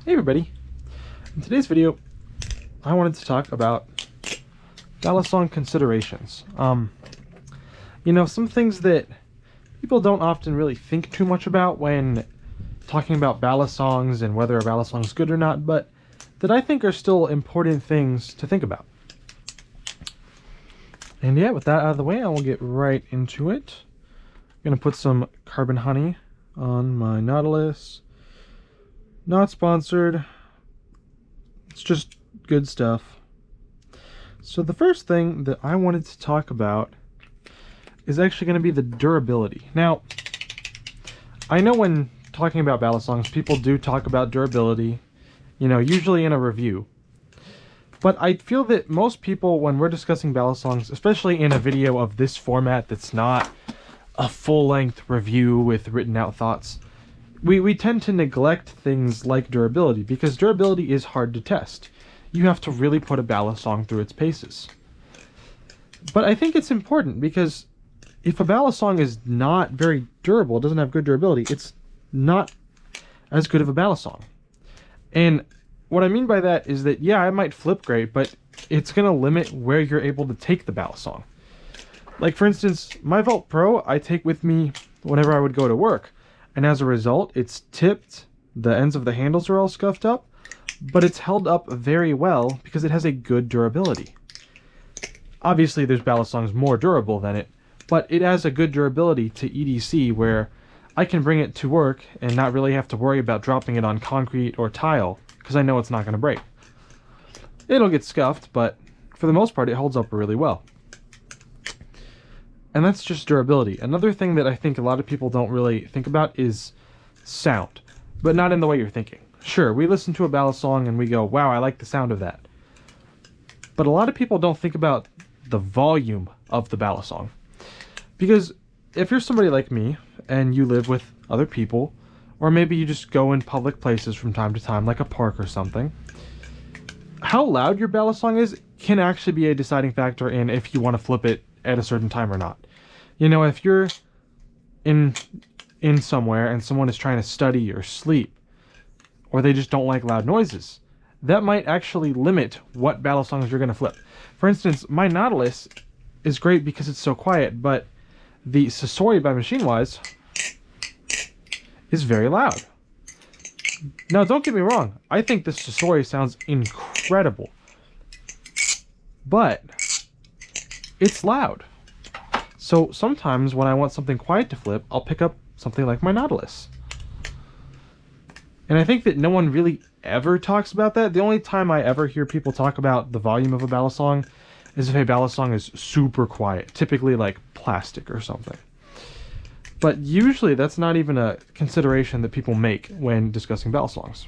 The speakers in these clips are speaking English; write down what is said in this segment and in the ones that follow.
Hey everybody! In today's video, I wanted to talk about Balisong Considerations. Some things that people don't often really think too much about when talking about Balisongs and whether a Balisong is good or not, but that I think are still important things to think about. And yeah, with that out of the way, I will get right into it. I'm going to put some carbon honey on my Nautilus. Not sponsored. It's just good stuff. So the first thing that I wanted to talk about is actually going to be the durability. Now, I know when talking about Balisongs, people do talk about durability, usually in a review. But I feel that most people, when we're discussing Balisongs, especially in a video of this format that's not a full-length review with written out thoughts, we tend to neglect things like durability, because durability is hard to test. You have to really put a Balisong through its paces. But I think it's important, because if a Balisong is not very durable, doesn't have good durability, it's not as good of a Balisong. And what I mean by that is that, yeah, it might flip great, but it's going to limit where you're able to take the Balisong. Like, for instance, my Vault Pro, I take with me whenever I would go to work. And as a result, it's tipped, the ends of the handles are all scuffed up, but it's held up very well because it has a good durability. Obviously, there's Balisongs more durable than it, but it has a good durability to EDC where I can bring it to work and not really have to worry about dropping it on concrete or tile, because I know it's not going to break. It'll get scuffed, but for the most part, it holds up really well. And that's just durability. Another thing that I think a lot of people don't really think about is sound, but not in the way you're thinking. Sure, we listen to a Balisong and we go, wow, I like the sound of that. But a lot of people don't think about the volume of the Balisong. Because if you're somebody like me and you live with other people, or maybe you just go in public places from time to time, like a park or something, how loud your Balisong is can actually be a deciding factor in if you want to flip it at a certain time or not. If you're in somewhere and someone is trying to study or sleep, or they just don't like loud noises, that might actually limit what Balisongs you're going to flip. For instance, my Nautilus is great because it's so quiet, but the Sasori by Machine Wise is very loud. Now, don't get me wrong, I think the Sasori sounds incredible, but it's loud. So sometimes when I want something quiet to flip, I'll pick up something like my Nautilus. And I think that no one really ever talks about that. The only time I ever hear people talk about the volume of a Balisong is if a Balisong is super quiet, typically like plastic or something. But usually that's not even a consideration that people make when discussing Balisongs.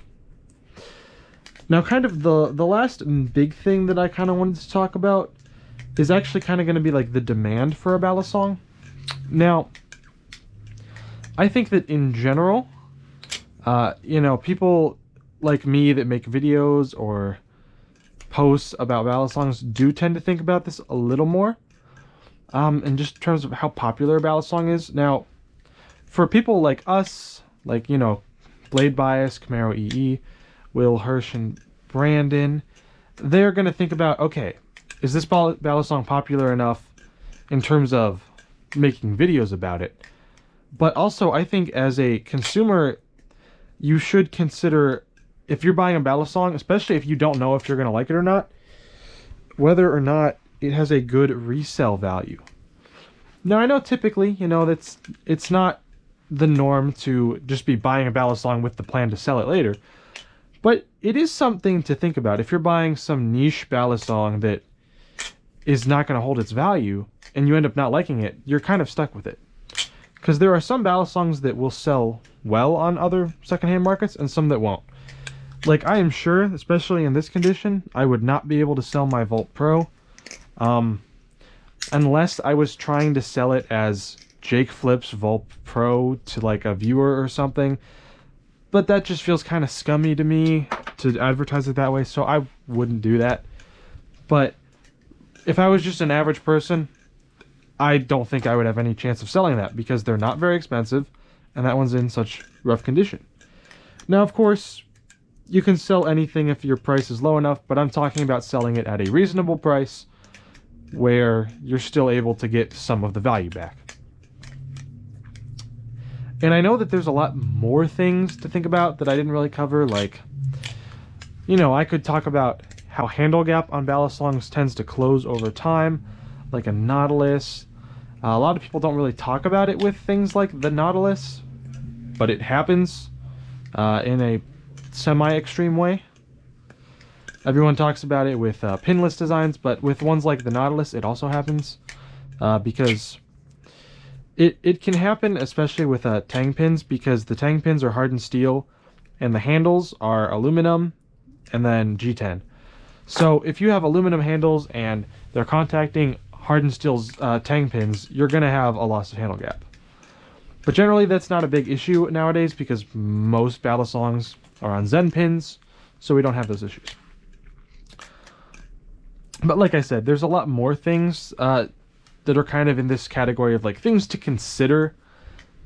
Now, kind of the last big thing that I kind of wanted to talk about is actually kind of going to be like the demand for a Balisong. Now, I think that in general, people like me that make videos or posts about Balisongs do tend to think about this a little more, in just terms of how popular a Balisong is. Now, for people like us, like, Blade Bias, Camaro EE, Will, Hirsch, and Brandon, they're going to think about, okay, is this Balisong popular enough in terms of making videos about it? But also, I think as a consumer, you should consider, if you're buying a Balisong, especially if you don't know if you're going to like it or not, whether or not it has a good resale value. Now, I know typically, it's not the norm to just be buying a Balisong with the plan to sell it later, but it is something to think about. If you're buying some niche Balisong that is not going to hold its value, and you end up not liking it, you're kind of stuck with it. Because there are some Balisongs that will sell well on other secondhand markets, and some that won't. Like, I am sure, especially in this condition, I would not be able to sell my Vault Pro, unless I was trying to sell it as Jake Flips Vault Pro to like a viewer or something. But that just feels kind of scummy to me to advertise it that way, so I wouldn't do that. But if I was just an average person, I don't think I would have any chance of selling that, because they're not very expensive, and that one's in such rough condition. Now, of course, you can sell anything if your price is low enough, but I'm talking about selling it at a reasonable price where you're still able to get some of the value back. And I know that there's a lot more things to think about that I didn't really cover, like, you know, I could talk about how handle gap on Balisongs tends to close over time, like a Nautilus. A lot of people don't really talk about it with things like the Nautilus, but it happens in a semi-extreme way. Everyone talks about it with pinless designs, but with ones like the Nautilus, it also happens because it can happen, especially with tang pins, because the tang pins are hardened steel and the handles are aluminum and then G10. So if you have aluminum handles and they're contacting hardened steel tang pins, you're going to have a loss of handle gap. But generally that's not a big issue nowadays because most Balisongs are on Zen pins, so we don't have those issues. But like I said, there's a lot more things that are kind of in this category of like things to consider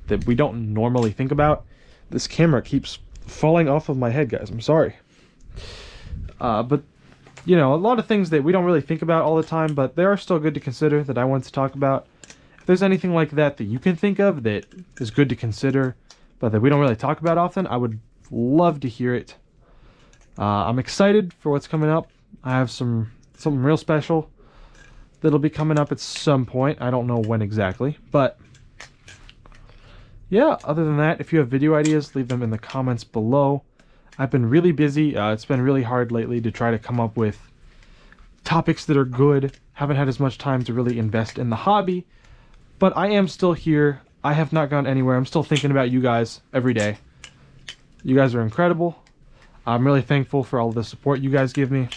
that we don't normally think about. This camera keeps falling off of my head, guys. I'm sorry. But, you know, a lot of things that we don't really think about all the time, but they are still good to consider that I want to talk about. If there's anything like that that you can think of that is good to consider, but that we don't really talk about often, I would love to hear it. I'm excited for what's coming up. I have something real special that'll be coming up at some point. I don't know when exactly, but yeah, other than that, if you have video ideas, leave them in the comments below. I've been really busy. It's been really hard lately to try to come up with topics that are good. Haven't had as much time to really invest in the hobby, but I am still here. I have not gone anywhere. I'm still thinking about you guys every day. You guys are incredible. I'm really thankful for all the support you guys give me.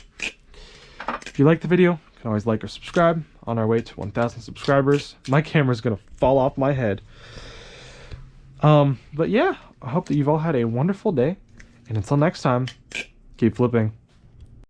If you like the video, you can always like or subscribe. On our way to 1,000 subscribers. My camera's gonna fall off my head. But yeah, I hope that you've all had a wonderful day. And until next time, keep flipping.